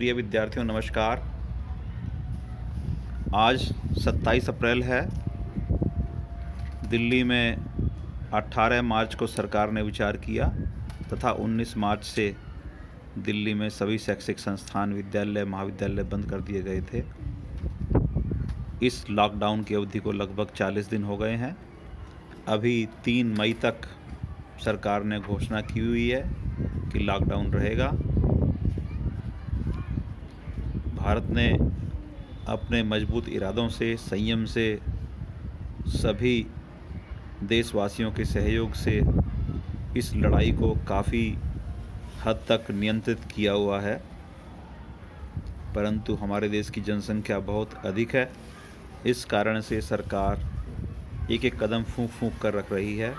प्रिय विद्यार्थियों नमस्कार। आज 27 अप्रैल है। दिल्ली में 18 मार्च को सरकार ने विचार किया तथा 19 मार्च से दिल्ली में सभी शैक्षिक संस्थान, विद्यालय, महाविद्यालय बंद कर दिए गए थे। इस लॉकडाउन की अवधि को लगभग 40 दिन हो गए हैं। अभी 3 मई तक सरकार ने घोषणा की हुई है कि लॉकडाउन रहेगा। भारत ने अपने मजबूत इरादों से, संयम से, सभी देशवासियों के सहयोग से इस लड़ाई को काफ़ी हद तक नियंत्रित किया हुआ है। परंतु हमारे देश की जनसंख्या बहुत अधिक है। इस कारण से सरकार एक एक कदम फूंक फूंक कर रख रही है।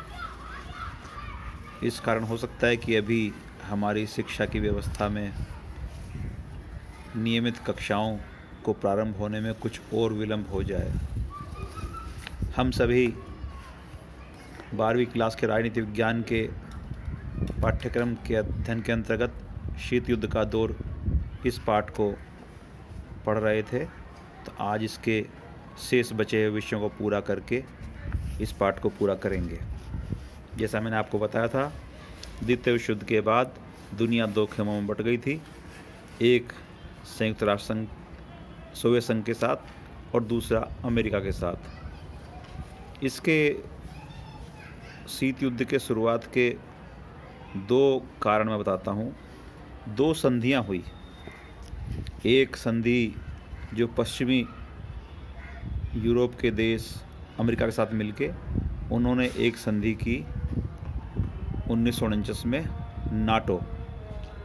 इस कारण हो सकता है कि अभी हमारी शिक्षा की व्यवस्था में नियमित कक्षाओं को प्रारंभ होने में कुछ और विलंब हो जाए। हम सभी 12वीं क्लास के राजनीति विज्ञान के पाठ्यक्रम के अध्ययन के अंतर्गत शीत युद्ध का दौर इस पाठ को पढ़ रहे थे, तो आज इसके शेष बचे हुए विषयों को पूरा करके इस पाठ को पूरा करेंगे। जैसा मैंने आपको बताया था, द्वितीय विश्व युद्ध के बाद दुनिया 2 खेमों में बट गई थी। एक संयुक्त राष्ट्र संघ, सोवियत संघ के साथ और दूसरा अमेरिका के साथ। इसके शीत युद्ध के शुरुआत के 2 कारण मैं बताता हूँ। 2 संधियाँ हुई। एक संधि जो पश्चिमी यूरोप के देश अमेरिका के साथ मिलके उन्होंने एक संधि की 1949 में, NATO,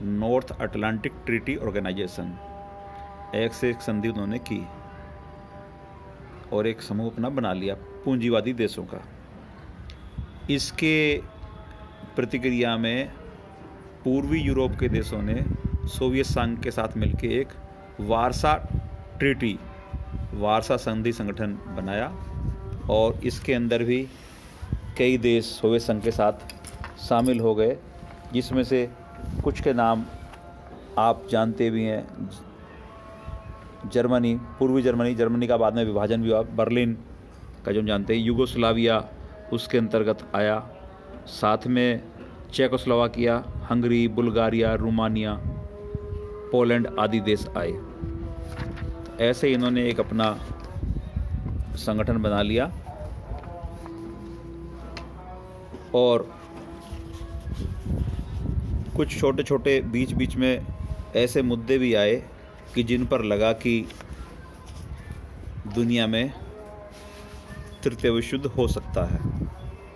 north Atlantic treaty organisation, एक से एक संधि उन्होंने की और एक समूह अपना बना लिया पूंजीवादी देशों का। इसके प्रतिक्रिया में पूर्वी यूरोप के देशों ने सोवियत संघ के साथ मिलकर एक वार्सा संधि संगठन बनाया और इसके अंदर भी कई देश सोवियत संघ के साथ शामिल हो गए, जिसमें से कुछ के नाम आप जानते भी हैं। जर्मनी, पूर्वी जर्मनी का बाद में विभाजन भी हुआ। बर्लिन का जो जानते हैं, यूगोस्लाविया उसके अंतर्गत आया। साथ में Czechoslovakia, Hungary, Bulgaria, Romania, Poland आदि देश आए। ऐसे इन्होंने एक अपना संगठन बना लिया और कुछ छोटे छोटे बीच बीच में ऐसे मुद्दे भी आए कि जिन पर लगा कि दुनिया में तृतीय विश्व युद्ध हो सकता है,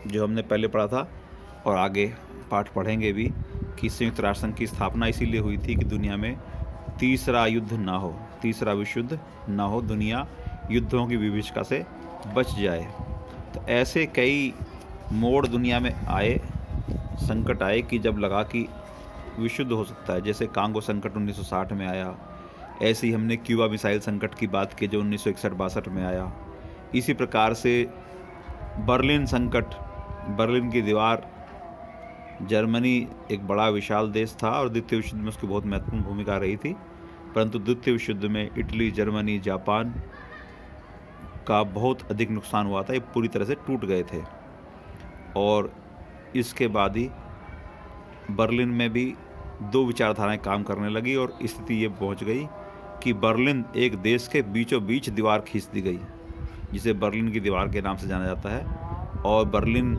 जो हमने पहले पढ़ा था और आगे पाठ पढ़ेंगे भी, कि संयुक्त राष्ट्र संघ की स्थापना इसीलिए हुई थी कि दुनिया में तीसरा विश्व युद्ध ना हो, दुनिया युद्धों की विभीषिका से बच जाए। तो ऐसे कई मोड़ दुनिया में आए, संकट आए कि जब लगा कि विश्व युद्ध हो सकता है। जैसे कांगो संकट 1960 में आया, ऐसे ही हमने क्यूबा मिसाइल संकट की बात की जो 1961-62 में आया। इसी प्रकार से बर्लिन संकट, बर्लिन की दीवार, जर्मनी एक बड़ा विशाल देश था और द्वितीय विश्व युद्ध में उसकी बहुत महत्वपूर्ण भूमिका रही थी, परंतु द्वितीय विश्व युद्ध में इटली, जर्मनी, जापान का बहुत अधिक नुकसान हुआ था। ये पूरी तरह से टूट गए थे और इसके बाद ही बर्लिन में भी 2 विचारधाराएं काम करने लगी और स्थिति ये पहुंच गई कि बर्लिन एक देश के बीचों बीच दीवार खींच दी गई, जिसे बर्लिन की दीवार के नाम से जाना जाता है। और बर्लिन,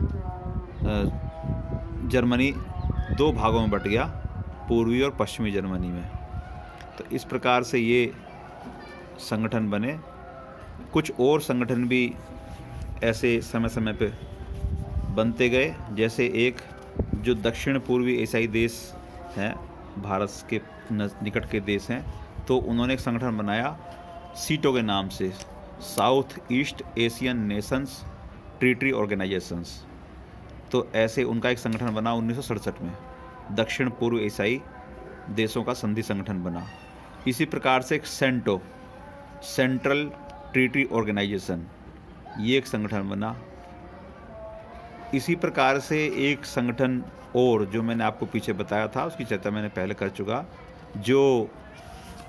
जर्मनी 2 भागों में बट गया, पूर्वी और पश्चिमी जर्मनी में। तो इस प्रकार से ये संगठन बने। कुछ और संगठन भी ऐसे समय समय पे बनते गए, जैसे एक जो दक्षिण पूर्वी एशियाई देश हैं, भारत के निकट के देश हैं, तो उन्होंने एक संगठन बनाया सीटो के नाम से, south east Asian Nations treaty organisations. तो ऐसे उनका एक संगठन बना 1967 में, दक्षिण पूर्व एशियाई देशों का संधि संगठन बना। इसी प्रकार से एक सेंटो, सेंट्रल ट्रीटी ऑर्गेनाइजेशन, ये एक संगठन बना। इसी प्रकार से एक संगठन और जो मैंने आपको पीछे बताया था, उसकी चर्चा मैंने पहले कर चुका, जो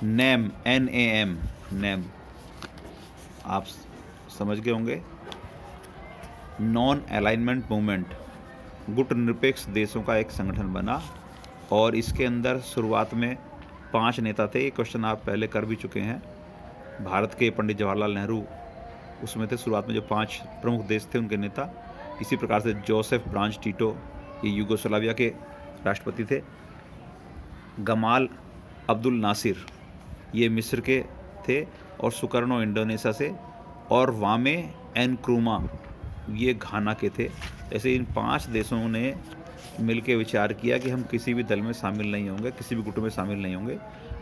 नेम, NAM, नेम आप समझ गए होंगे। नॉन अलाइनमेंट मूवमेंट गुट निरपेक्ष देशों का एक संगठन बना और इसके अंदर शुरुआत में 5 नेता थे। ये क्वेश्चन आप पहले कर भी चुके हैं। भारत के पंडित जवाहरलाल नेहरू उसमें थे शुरुआत में, जो 5 प्रमुख देश थे उनके नेता। इसी प्रकार से जोसेफ ब्रांच टीटो, ये यूगोस्लाविया के राष्ट्रपति थे। गमाल अब्दुल नासिर, ये मिस्र के थे, और सुकर्नो इंडोनेशिया से, और वामे एनक्रूमा, ये घाना के थे। ऐसे इन 5 देशों ने मिलकर विचार किया कि हम किसी भी दल में शामिल नहीं होंगे, किसी भी गुट में शामिल नहीं होंगे,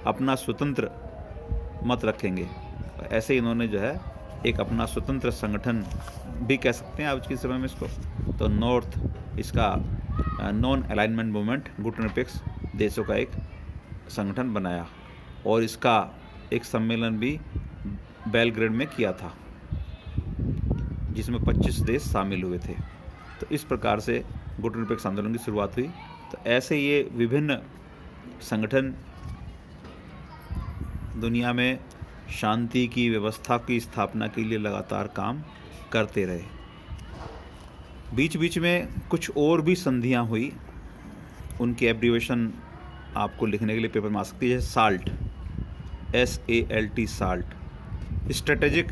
अपना स्वतंत्र मत रखेंगे। ऐसे इन्होंने जो है एक अपना स्वतंत्र संगठन भी कह सकते हैं आज के समय में इसको, तो नॉर्थ, इसका नॉन अलाइनमेंट मूवमेंट, गुट निरपेक्ष देशों का एक संगठन बनाया, और इसका एक सम्मेलन भी बेलग्रेड में किया था जिसमें 25 देश शामिल हुए थे। तो इस प्रकार से गुट निरपेक्ष आंदोलन की शुरुआत हुई। तो ऐसे ये विभिन्न संगठन दुनिया में शांति की व्यवस्था की स्थापना के लिए लगातार काम करते रहे। बीच बीच में कुछ और भी संधियां हुई, उनकी एब्रीवेशन आपको लिखने के लिए पेपर में आ सकती है। SALT, SALT, salt, strategic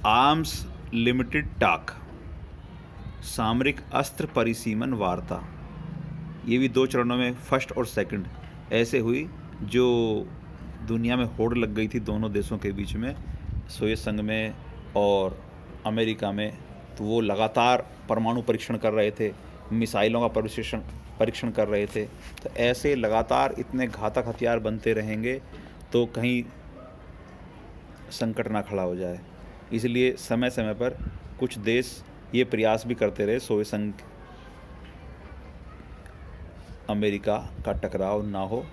arms limited talk, सामरिक अस्त्र परिसीमन वार्ता। ये भी 2 चरणों में, फर्स्ट और सेकंड ऐसे हुई, जो दुनिया में होड़ लग गई थी दोनों देशों के बीच में, सोवियत संघ में और अमेरिका में। तो वो लगातार परमाणु परीक्षण कर रहे थे, मिसाइलों का परीक्षण कर रहे थे। तो ऐसे लगातार इतने घातक हथियार बनते रहेंगे तो कहीं संकट ना खड़ा हो जाए, इसलिए समय समय पर कुछ देश ये प्रयास भी करते रहे सोवियत संघ अमेरिका का टकराव ना हो।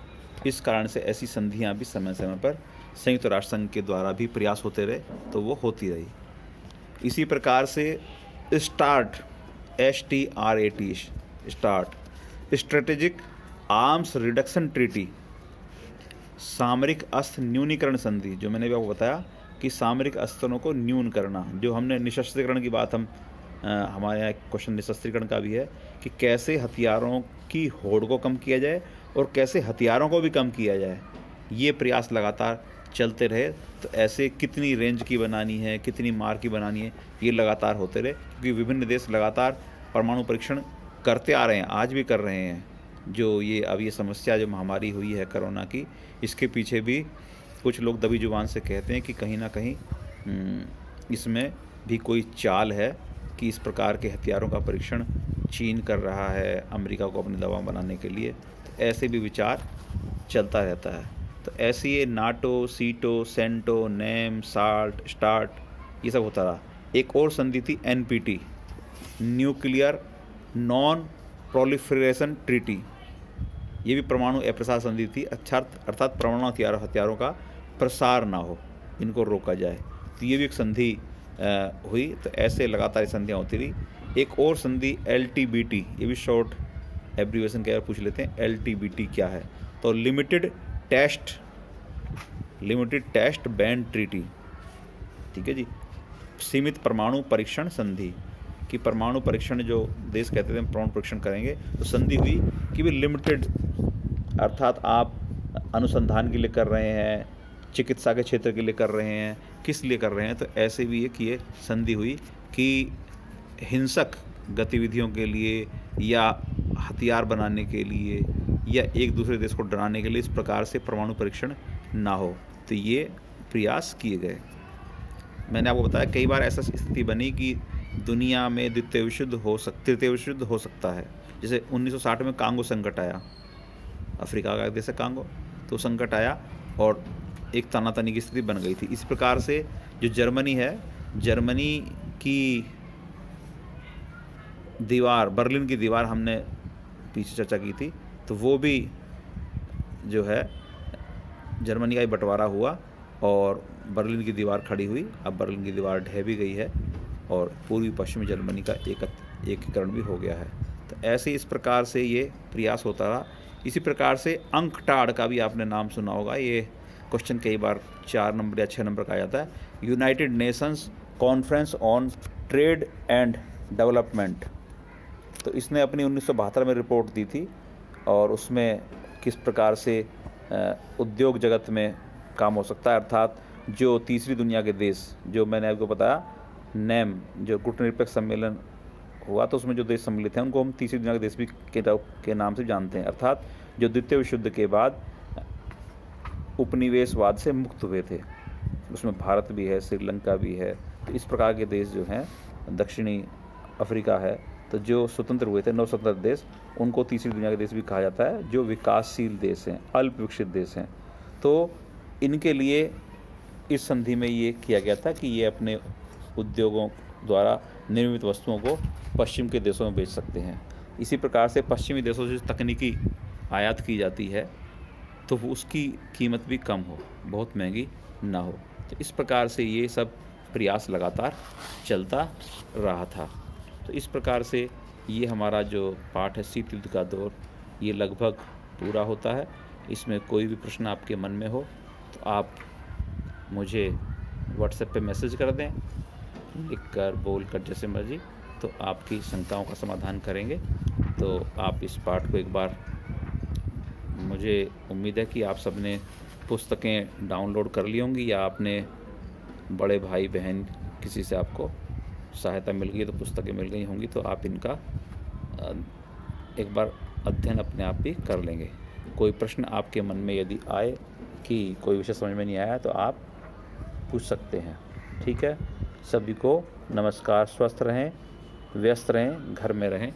इस कारण से ऐसी संधियां भी समय समय पर संयुक्त राष्ट्र संघ के द्वारा भी प्रयास होते रहे, तो वो होती रही। इसी प्रकार से START, START, start, strategic arms reduction treaty, सामरिक अस्त्र न्यूनीकरण संधि, जो मैंने भी आपको बताया कि सामरिक अस्त्रों को न्यून करना, जो हमने निशस्त्रीकरण की बात हमारे यहाँ क्वेश्चन निशस्त्रीकरण का भी है कि कैसे हथियारों की होड़ को कम किया जाए और कैसे हथियारों को भी कम किया जाए, ये प्रयास लगातार चलते रहे। तो ऐसे कितनी रेंज की बनानी है, कितनी मार की बनानी है, ये लगातार होते रहे, क्योंकि विभिन्न देश लगातार परमाणु परीक्षण करते आ रहे हैं, आज भी कर रहे हैं। जो ये अब ये समस्या जो महामारी हुई है कोरोना की, इसके पीछे भी कुछ लोग दबी जुबान से कहते हैं कि कहीं ना कहीं इसमें भी कोई चाल है कि इस प्रकार के हथियारों का परीक्षण चीन कर रहा है अमेरिका को अपनी दवा बनाने के लिए। तो ऐसे भी विचार चलता रहता है। तो ऐसे ये नाटो, सीटो, सेंटो, नेम, साल्ट, स्टार्ट, ये सब होता रहा। एक और संधि थी NPT, nuclear non proliferation treaty, ये भी परमाणु अप्रसार संधि थी, अर्थात परमाणु हथियारों का प्रसार ना हो, इनको रोका जाए। तो ये भी एक संधि हुई। तो ऐसे लगातार संधियाँ होती रही। एक और संधि LTBT, ये भी शॉर्ट एब्रीवेशन क्या पूछ लेते हैं, LTBT क्या है, तो लिमिटेड टेस्ट बैन ट्रीटी, ठीक है जी, सीमित परमाणु परीक्षण संधि, कि परमाणु परीक्षण जो देश कहते थे हम परमाणु परीक्षण करेंगे, तो संधि हुई कि भी लिमिटेड, अर्थात आप अनुसंधान के लिए कर रहे हैं, चिकित्सा के क्षेत्र के लिए कर रहे हैं, किस लिए कर रहे हैं। तो ऐसे भी एक ये संधि हुई कि हिंसक गतिविधियों के लिए या हथियार बनाने के लिए या एक दूसरे देश को डराने के लिए इस प्रकार से परमाणु परीक्षण ना हो। तो ये प्रयास किए गए। मैंने आपको बताया कई बार ऐसा स्थिति बनी कि दुनिया में तृतीय विश्व हो सकता है। जैसे 1960 में कांगो संकट आया, अफ्रीका का देश है कांगो, तो संकट आया और एक तनातनी की स्थिति बन गई थी। इस प्रकार से जो जर्मनी है, जर्मनी की दीवार, बर्लिन की दीवार हमने पीछे चर्चा की थी, तो वो भी जो है जर्मनी का ही बंटवारा हुआ और बर्लिन की दीवार खड़ी हुई। अब बर्लिन की दीवार ढह भी गई है और पूर्वी पश्चिमी जर्मनी का एकीकरण भी हो गया है। तो ऐसे इस प्रकार से ये प्रयास होता रहा। इसी प्रकार से अंकटाड का भी आपने नाम सुना होगा। ये क्वेश्चन कई बार 4 नंबर या 6 नंबर का आ जाता है। United Nations conference on trade and development, तो इसने अपनी 1972 में रिपोर्ट दी थी और उसमें किस प्रकार से उद्योग जगत में काम हो सकता है, अर्थात जो तीसरी दुनिया के देश, जो मैंने आपको बताया नेम, जो कूटनिरपेक्ष सम्मेलन हुआ तो उसमें जो देश सम्मिलित हैं उनको हम तीसरी दुनिया के देश भी के नाम से जानते हैं, अर्थात जो द्वितीय विश्व युद्ध के बाद उपनिवेशवाद से मुक्त हुए थे। उसमें भारत भी है, श्रीलंका भी है। तो इस प्रकार के देश जो हैं, दक्षिणी अफ्रीका है, तो जो स्वतंत्र हुए थे, नवस्वतंत्र देश, उनको तीसरी दुनिया के देश भी कहा जाता है, जो विकासशील देश हैं, अल्प विकसित देश हैं। तो इनके लिए इस संधि में ये किया गया था कि ये अपने उद्योगों द्वारा निर्मित वस्तुओं को पश्चिम के देशों में बेच सकते हैं। इसी प्रकार से पश्चिमी देशों से तकनीकी आयात की जाती है तो उसकी कीमत भी कम हो, बहुत महंगी ना हो। तो इस प्रकार से ये सब प्रयास लगातार चलता रहा था। तो इस प्रकार से ये हमारा जो पाठ है शीत युद्ध का दौर, ये लगभग पूरा होता है। इसमें कोई भी प्रश्न आपके मन में हो तो आप मुझे व्हाट्सएप पे मैसेज कर दें, लिख कर, बोल कर, जैसे मर्जी, तो आपकी शंकाओं का समाधान करेंगे। तो आप इस पाठ को एक बार, मुझे उम्मीद है कि आप सबने पुस्तकें डाउनलोड कर ली होंगी या आपने बड़े भाई बहन किसी से आपको सहायता मिल गई, तो पुस्तकें मिल गई होंगी, तो आप इनका एक बार अध्ययन अपने आप ही कर लेंगे। कोई प्रश्न आपके मन में यदि आए कि कोई विषय समझ में नहीं आया तो आप पूछ सकते हैं। ठीक है, सभी को नमस्कार, स्वस्थ रहें, व्यस्त रहें, घर में रहें।